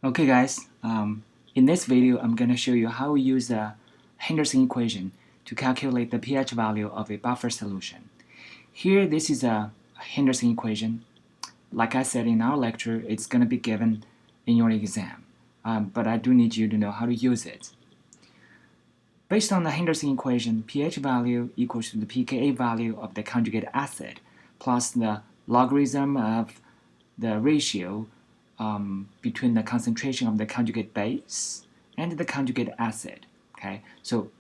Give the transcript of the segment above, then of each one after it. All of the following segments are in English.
Okay guys, in this video I'm going to show you how we use the Henderson equation to calculate the pH value of a buffer solution. Here this is a Henderson equation. Like I said in our lecture, it's going to be given in your exam, but I do need you to know how to use it. Based on the Henderson equation, pH value equals to the pKa value of the conjugate acid plus the logarithm of the ratio between the concentration of the conjugate base and the conjugate acid. Okay, so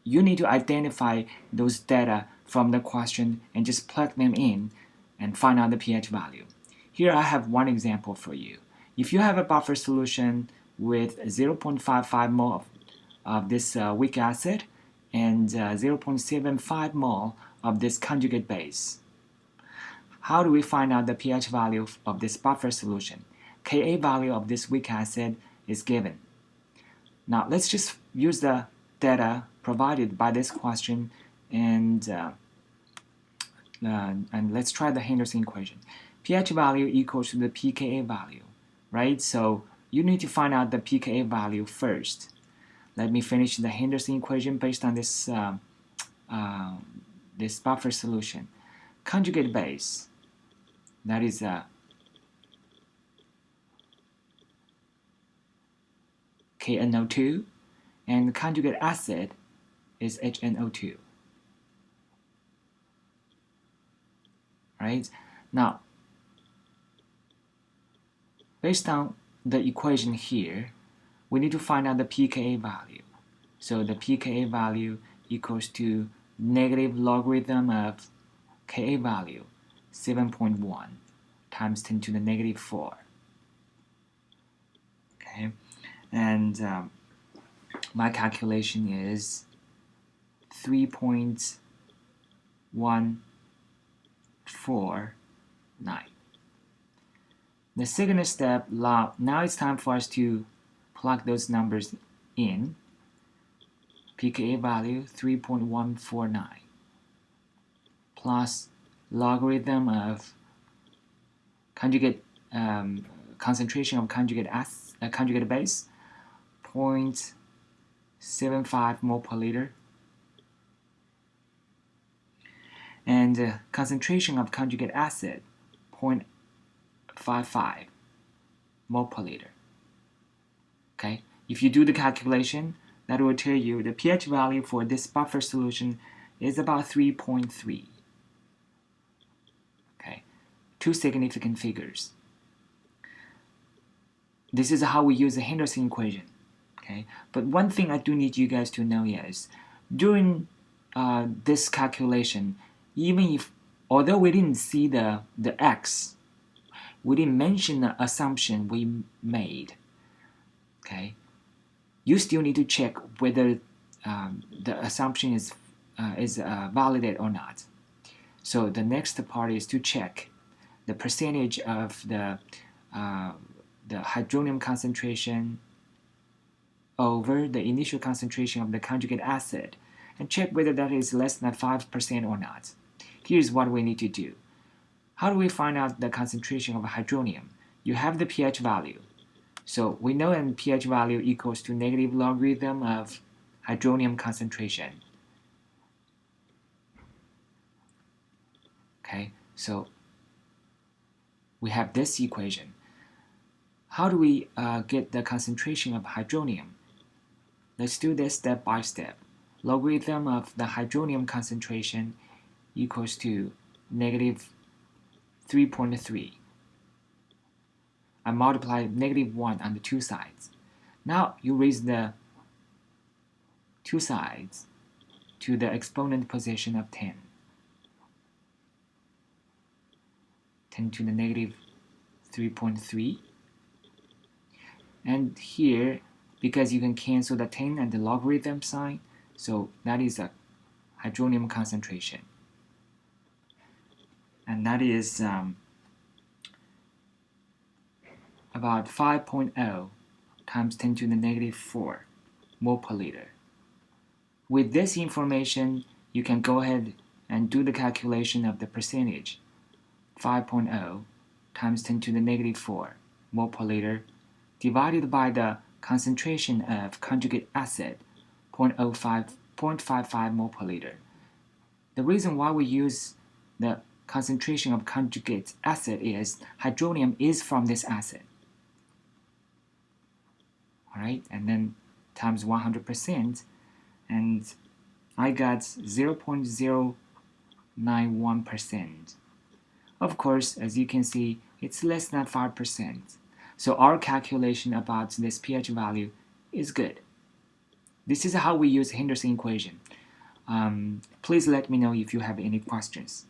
you need to identify those data from the question and just plug them in and find out the pH value. Here I have one example for you. If you have a buffer solution with 0.55 mole of this weak acid and 0.75 mole of this conjugate base, how do we find out the pH value of this buffer solution? Ka value of this weak acid is given. Now let's just use the data provided by this question and let's try the Henderson equation. pH value equals to the pKa value, right? So you need to find out the pKa value first. Let me finish the Henderson equation based on this this buffer solution. Conjugate base, that is KNO2, and conjugate acid is HNO2. Right? Now, based on the equation here, we need to find out the pKa value. So the pKa value equals to negative logarithm of Ka value, 7.1 times 10 to the negative 4. Okay, and my calculation is 3.149. The second step, now it's time for us to plug those numbers in. pKa value 3.149 plus logarithm of conjugate concentration of conjugate base 0.75 mole per liter, and concentration of conjugate acid 0.55 mole per liter. Okay, if you do the calculation, that will tell you the pH value for this buffer solution is about 3.3. Okay, two significant figures. This is how we use the Henderson equation. Okay, but one thing I do need you guys to know is during this calculation, even if although we didn't see the x, we didn't mention the assumption we made. Okay, you still need to check whether the assumption is validated or not. So the next part is to check the percentage of the hydronium concentration over the initial concentration of the conjugate acid and check whether that is less than 5% or not. Here's what we need to do. How do we find out the concentration of hydronium? You have the pH value. So we know that pH value equals to negative logarithm of hydronium concentration. Okay, so we have this equation. How do we get the concentration of hydronium? Let's do this step by step. Logarithm of the hydronium concentration equals to negative 3.3. I multiply negative 1 on the two sides. Now you raise the two sides to the exponent position of 10. 10 to the negative 3.3. And here, because you can cancel the 10 and the logarithm sign, so that is a hydronium concentration. And that is about 5.0 times 10 to the negative 4 mole per liter. With this information, you can go ahead and do the calculation of the percentage. 5.0 times 10 to the negative 4 mole per liter divided by the concentration of conjugate acid, 0.55 mole per liter. The reason why we use the concentration of conjugate acid is hydronium is from this acid. All right, and then times 100%, and I got 0.091%. Of course, as you can see, it's less than 5%. So our calculation about this pH value is good. This is how we use Henderson equation. Please let me know if you have any questions.